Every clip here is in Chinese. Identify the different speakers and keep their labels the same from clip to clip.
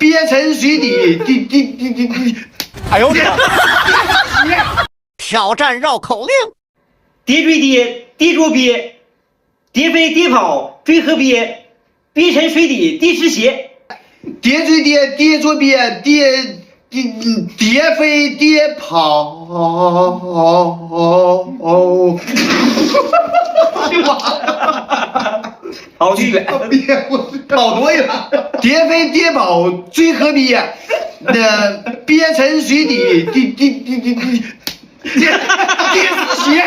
Speaker 1: 憋沉水底，
Speaker 2: 哎呦我天！挑战绕口令：
Speaker 3: 叠追叠，叠捉鳖，叠飞叠跑追河鳖，鳖沉水底地湿鞋。
Speaker 1: 叠追叠，叠捉鳖，叠飞叠跑。
Speaker 3: 跑去远，
Speaker 1: 跑多远？叠飞叠跑追河鳖，那鳖沉水底，跌死鞋。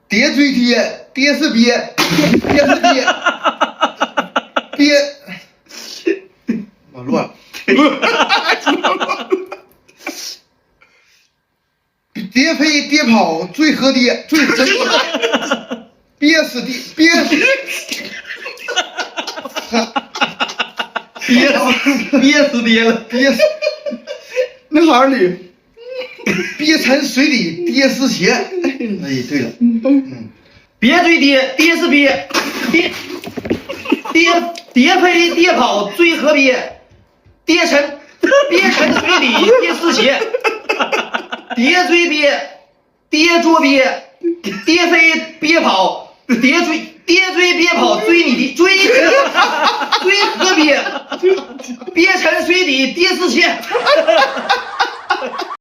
Speaker 1: 叠追叠，跌是鳖，跌是鳖，乱了。叠飞叠跑追河鳖，追真的。憋死地，憋死爹了，憋死那行里，憋沉水里跌丝鞋。哎，对了，
Speaker 3: 别追跌，跌是鳖，跌飞跌跑追河鳖，跌沉水底跌丝鞋，叠追鳖，跌捉鳖，跌飞鳖跑。叠追鳖跑追河鳖，鳖沉水底跌丝鞋。